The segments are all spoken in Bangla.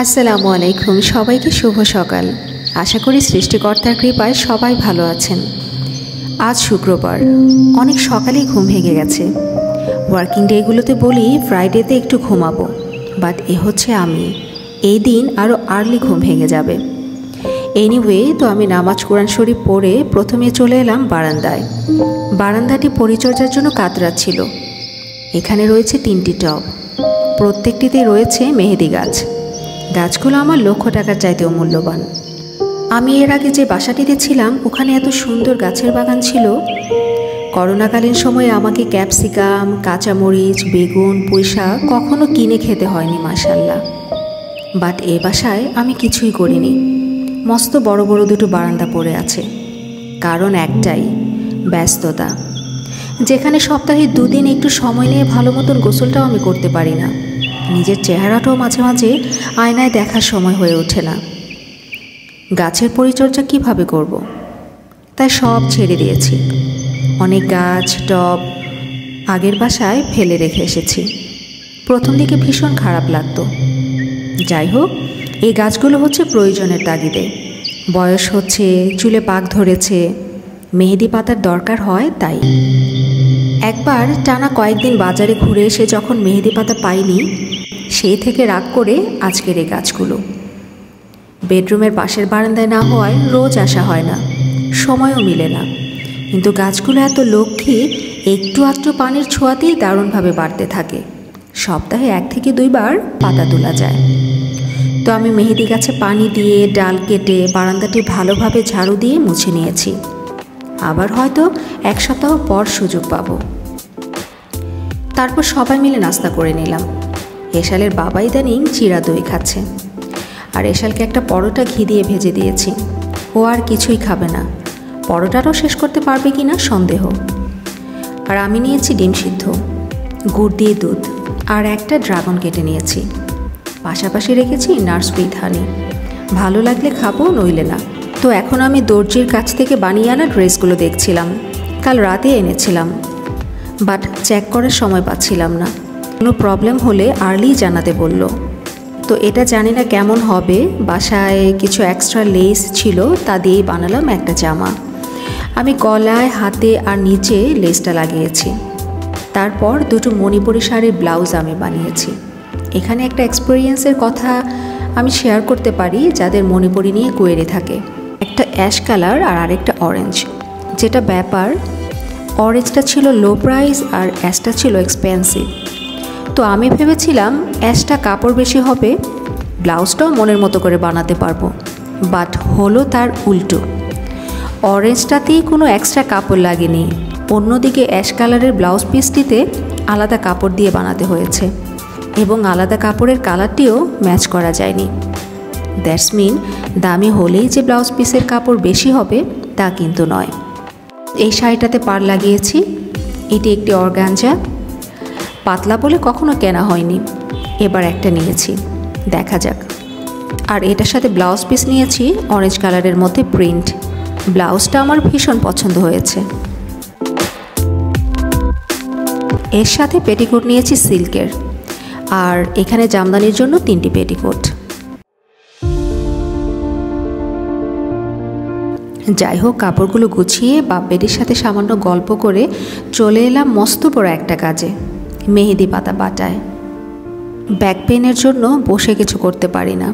আসসালামু আলাইকুম। সবাইকে শুভ সকাল। আশা করি সৃষ্টিকর্তার কৃপায় সবাই ভালো আছেন। আজ শুক্রবার, অনেক সকালেই ঘুম ভেঙে গেছে। ওয়ার্কিং ডেগুলোতে বলি ফ্রাইডেতে একটু ঘুমাবো, বাট এ হচ্ছে আমি এই দিন আরও আর্লি ঘুম ভেঙে যাবে। এনিওয়ে, তো আমি নামাজ কোরআন শরীফ পড়ে প্রথমে চলে এলাম বারান্দায়। বারান্দাটি পরিচর্যার জন্য কাতরাচ্ছিল। এখানে রয়েছে 3টি টব, প্রত্যেকটিতেই রয়েছে মেহেদি গাছ। গাছগুলো আমার লক্ষ টাকার চাইতেও মূল্যবান। আমি এর আগে যে বাসাটিতে ছিলাম ওখানে এত সুন্দর গাছের বাগান ছিল। করোনাকালীন সময়ে আমাকে ক্যাপসিকাম, কাঁচামরিচ, বেগুন, পুঁইশাক কখনো কিনে খেতে হয়নি, মাশাল্লাহ। বাট এ বাসায় আমি কিছুই করিনি। মস্ত বড় বড় দুটো বারান্দা পড়ে আছে। কারণ একটাই, ব্যস্ততা। যেখানে সপ্তাহে 2 দিন একটু সময় নিয়ে ভালো মতন গোসলটাও আমি করতে পারি না। নিজের চেহারাটাও মাঝে মাঝে আয়নায় দেখার সময় হয়ে ওঠে না। গাছের পরিচর্যা কিভাবে করব? তাই সব ছেড়ে দিয়েছি। অনেক গাছ, টব আগের বাসায় ফেলে রেখে এসেছি। প্রথম দিকে ভীষণ খারাপ লাগতো। যাই হোক, এই গাছগুলো হচ্ছে প্রয়োজনের তাগিদে। বয়স হচ্ছে, চুলে পাক ধরেছে, মেহেদি পাতার দরকার হয়, তাই। একবার টানা কয়েকদিন বাজারে ঘুরে এসে যখন মেহেদি পাতা পাইনি, সেই থেকে রাগ করে আজকের এই গাছগুলো। বেডরুমের পাশের বারান্দায় না হওয়ায় রোজ আসা হয় না, সময়ও মিলে না। কিন্তু গাছগুলো এত লক্ষ্মী, একটু আধটু পানির ছোঁয়াতেই দারুণভাবে বাড়তে থাকে। সপ্তাহে 1 থেকে 2 বার পাতা তোলা যায়। তো আমি মেহেদি গাছে পানি দিয়ে, ডাল কেটে বারান্দাটি ভালোভাবে ঝাড়ু দিয়ে মুছে নিয়েছি। আবার হয়তো 1 সপ্তাহ পর সুযোগ পাব। তারপর সবাই মিলে নাস্তা করে নিলাম। এশালের বাবা ইদানিং চিরা দই খাচ্ছে, আর এশালকে একটা পরোটা ঘি দিয়ে ভেজে দিয়েছি। ও আর কিছুই খাবে না। পরোটাটাও শেষ করতে পারবে কি না সন্দেহ। আর আমি নিয়েছি ডিম সিদ্ধ, গুড় দিয়ে দুধ, আর একটা ড্রাগন কেটে নিয়েছি। পাশাপাশি রেখেছি নাটস উইথ হানি। ভালো লাগলে খাবো, নইলে না। তো এখন আমি দর্জির কাছ থেকে বানিয়ে আনা ড্রেসগুলো দেখছিলাম। কাল রাতে এনেছিলাম, বাট চেক করার সময় পাচ্ছিলাম না। কোনো প্রবলেম হলে আর্লি জানাতে বলল। তো এটা জানি না কেমন হবে। বাসায় কিছু এক্সট্রা লেস ছিল, তা দিয়েই বানালাম একটা জামা। আমি গলায়, হাতে আর নিচে লেসটা লাগিয়েছি। তারপর 2টো মণিপুরি শাড়ির ব্লাউজ আমি বানিয়েছি। এখানে একটা এক্সপিরিয়েন্সের কথা আমি শেয়ার করতে পারি যাদের মণিপুরি নিয়ে কোয়েরি থাকে। একটা অ্যাশ কালার আর আরেকটা অরেঞ্জ। যেটা ব্যাপার, অরেঞ্জটা ছিল লো প্রাইস আর অ্যাশটা ছিল এক্সপেন্সিভ। তো আমি ভেবেছিলাম অ্যাশটা কাপড় বেশি হবে, ব্লাউজটাও মনের মতো করে বানাতে পারবো। বাট হলো তার উল্টো। অরেঞ্জটাতেই কোনো এক্সট্রা কাপড় লাগেনি, অন্যদিকে অ্যাশ কালারের ব্লাউজ পিসটিতে আলাদা কাপড় দিয়ে বানাতে হয়েছে, এবং আলাদা কাপড়ের কালারটিও ম্যাচ করা যায়নি। দ্যাটস মিন, দামি হলেই যে ব্লাউজ পিসের কাপড় বেশি হবে তা কিন্তু নয়। এই শাড়িটাতে পাড় লাগিয়েছি। এটি একটি অর্গানজা, পাতলা বলে কখনো কেনা হয়নি, এবার একটা নিয়েছি, দেখা যাক। আর এটার সাথে ব্লাউজ পিস নিয়েছি অরেঞ্জ কালারের মধ্যে প্রিন্ট। ব্লাউজটা আমার ভীষণ পছন্দ হয়েছে। এর সাথে পেটিকোট নিয়েছি সিল্কের, আর এখানে জামদানির জন্য 3টি পেটিকোট। যাই হোক, কাপড়গুলো গুছিয়ে বাপ বেটির সাথে সামান্য গল্প করে চলে এলাম মস্ত বড় একটা কাজে, মেহেদি পাতা বাটায়। ব্যাক পেনের জন্য বসে কিছু করতে পারি না,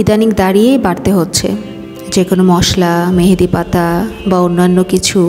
ইদানিং দাঁড়িয়েই বাটতে হচ্ছে। যে কোনো মশলা, মেহেদি পাতা বা অন্যান্য কিছু।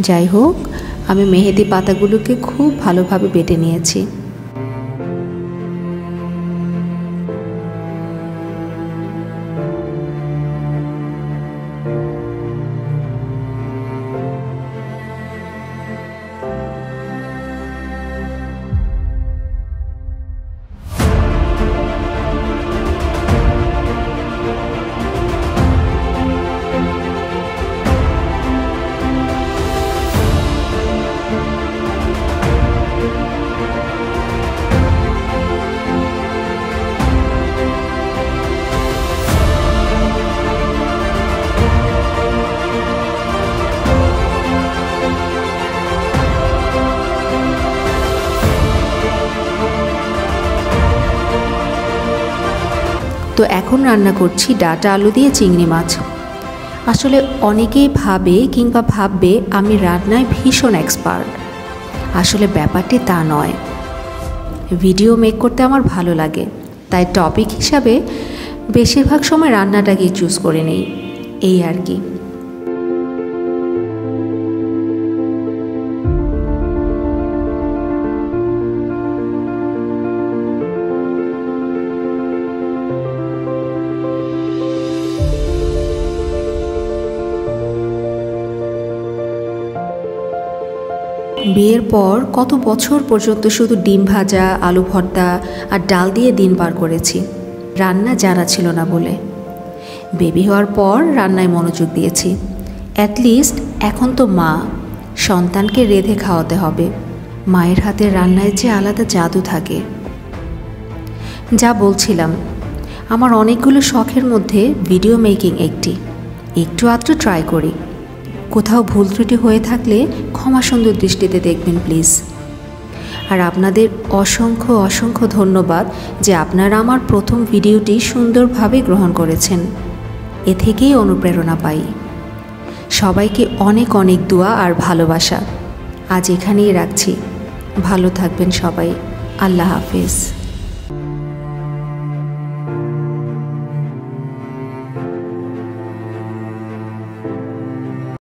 যাই হোক, আমি মেহেদি পাতাগুলোকে খুব ভালোভাবে বেটে নিয়েছি। তো এখন রান্না করছি ডাঁটা আলু দিয়ে চিংড়ি মাছ। আসলে অনেকেই ভাবে কিংবা ভাববে আমি রান্নায় ভীষণ এক্সপার্ট। আসলে ব্যাপারটি তা নয়। ভিডিও মেক করতে আমার ভালো লাগে, তাই টপিক হিসাবে বেশিরভাগ সময় রান্নাটাকেই চুজ করে নেই, এই আর কি। বিয়ের পর কত বছর পর্যন্ত শুধু ডিম ভাজা, আলু ভর্তা আর ডাল দিয়ে দিন পার করেছি, রান্না জানা ছিল না বলে। বেবি হওয়ার পর রান্নায় মনোযোগ দিয়েছি। অ্যাটলিস্ট এখন তো মা, সন্তানকে রেঁধে খাওয়াতে হবে। মায়ের হাতের রান্নায় যে আলাদা জাদু থাকে। যা বলছিলাম, আমার অনেকগুলো শখের মধ্যে ভিডিও মেকিং একটু আধটু ট্রাই করি। কোথাও ভুল ত্রুটি হয়ে থাকলে ক্ষমা সুন্দর দৃষ্টিতে দেখবেন প্লিজ। আর আপনাদের অসংখ্য অসংখ্য ধন্যবাদ যে আপনারা আমার প্রথম ভিডিওটি সুন্দরভাবে গ্রহণ করেছেন। এ থেকেই অনুপ্রেরণা পাই। সবাইকে অনেক অনেক দোয়া আর ভালোবাসা। আজ এখানেই রাখছি। ভালো থাকবেন সবাই। আল্লাহ হাফেজ।